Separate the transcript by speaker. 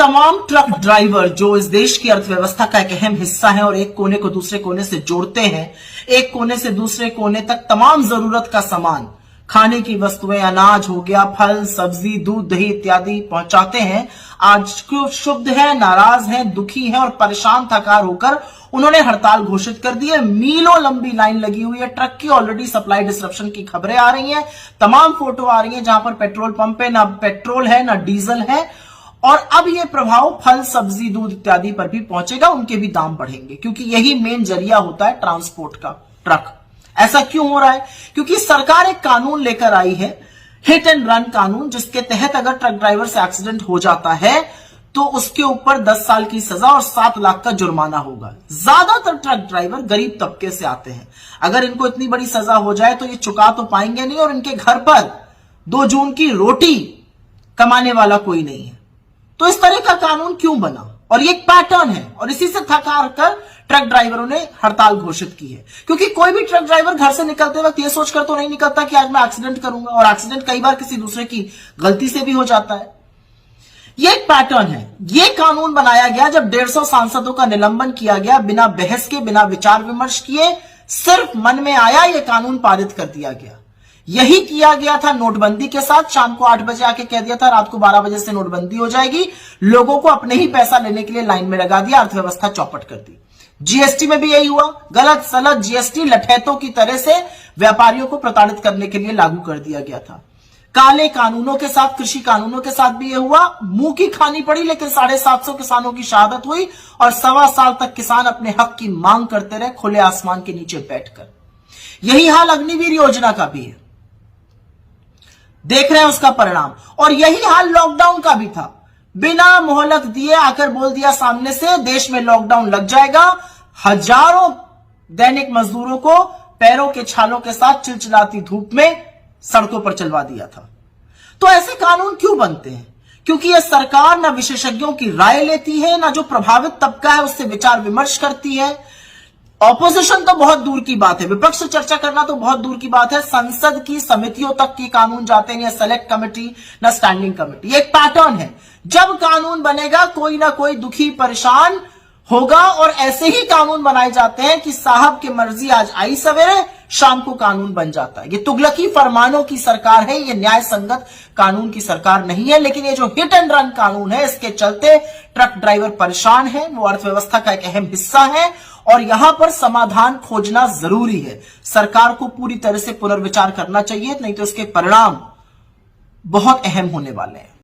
Speaker 1: तमाम truck driver जो इस देश की अर्थव्यवस्था का एक अहम हिस्सा है और एक कोने को दूसरे कोने से जोड़ते हैं, एक कोने से दूसरे कोने तक तमाम जरूरत का सामान, खाने की वस्तुएं, अनाज हो गया, फल, सब्जी, दूध, दही इत्यादि पहुंचाते हैं, आज क्षुब्ध है, नाराज है, दुखी है और परेशान थकार होकर उन्होंने हड़ताल घोषित कर दी है। मीलों लंबी लाइन लगी हुई है ट्रक की। ऑलरेडी सप्लाई डिसरप्शन की खबरें आ रही हैं, तमाम फोटो आ रही हैं जहां पर पेट्रोल पंप पे ना पेट्रोल है ना डीजल है। और अब यह प्रभाव फल, सब्जी, दूध इत्यादि पर भी पहुंचेगा, उनके भी दाम बढ़ेंगे क्योंकि यही मेन जरिया होता है ट्रांसपोर्ट का, ट्रक। ऐसा क्यों हो रहा है? क्योंकि सरकार एक कानून लेकर आई है, हिट एंड रन कानून, जिसके तहत अगर ट्रक ड्राइवर से एक्सीडेंट हो जाता है तो उसके ऊपर 10 साल की सजा और 7 लाख का जुर्माना होगा। ज्यादातर ट्रक ड्राइवर गरीब तबके से आते हैं। अगर इनको इतनी बड़ी सजा हो जाए तो ये चुका तो पाएंगे नहीं और इनके घर पर 2 जून की रोटी कमाने वाला कोई नहीं है। तो इस तरह का कानून क्यों बना? और ये एक पैटर्न है और इसी से थका कर ट्रक ड्राइवरों ने हड़ताल घोषित की है। क्योंकि कोई भी ट्रक ड्राइवर घर से निकलते वक्त ये सोचकर तो नहीं निकलता कि आज मैं एक्सीडेंट करूंगा, और एक्सीडेंट कई बार किसी दूसरे की गलती से भी हो जाता है। ये एक पैटर्न है। ये कानून बनाया गया जब 150 सांसदों का निलंबन किया गया, बिना बहस के, बिना विचार विमर्श किए, सिर्फ मन में आया ये कानून पारित कर दिया गया। यही किया गया था नोटबंदी के साथ। शाम को 8 बजे आके कह दिया था रात को 12 बजे से नोटबंदी हो जाएगी। लोगों को अपने ही पैसा लेने के लिए लाइन में लगा दिया, अर्थव्यवस्था चौपट कर दी। जीएसटी में भी यही हुआ। गलत सलत जीएसटी लठैतों की तरह से व्यापारियों को प्रताड़ित करने के लिए लागू कर दिया गया था। काले कानूनों के साथ, कृषि कानूनों के साथ भी यह हुआ। मुंह की खानी पड़ी, लेकिन 750 किसानों की शहादत हुई और 1.25 साल तक किसान अपने हक की मांग करते रहे खुले आसमान के नीचे बैठकर। यही हाल अग्निवीर योजना का भी है, देख रहे हैं उसका परिणाम। और यही हाल लॉकडाउन का भी था। बिना मोहलत दिए आकर बोल दिया सामने से देश में लॉकडाउन लग जाएगा। हजारों दैनिक मजदूरों को पैरों के छालों के साथ चिलचिलाती धूप में सड़कों पर चलवा दिया था। तो ऐसे कानून क्यों बनते हैं? क्योंकि यह सरकार ना विशेषज्ञों की राय लेती है, ना जो प्रभावित तबका है उससे विचार विमर्श करती है। ऑपोजिशन तो बहुत दूर की बात है, विपक्ष से चर्चा करना तो बहुत दूर की बात है। संसद की समितियों तक की कानून जाते हैं, सेलेक्ट कमेटी ना स्टैंडिंग कमेटी। ये एक पैटर्न है। जब कानून बनेगा कोई ना कोई दुखी परेशान होगा और ऐसे ही कानून बनाए जाते हैं कि साहब की मर्जी आज आई सवेरे, शाम को कानून बन जाता है। ये तुगलकी फरमानों की सरकार है, ये न्याय संगत कानून की सरकार नहीं है। लेकिन ये जो हिट एंड रन कानून है, इसके चलते ट्रक ड्राइवर परेशान है, वो अर्थव्यवस्था का एक अहम हिस्सा है और यहां पर समाधान खोजना जरूरी है। सरकार को पूरी तरह से पुनर्विचार करना चाहिए, नहीं तो इसके परिणाम बहुत अहम होने वाले हैं।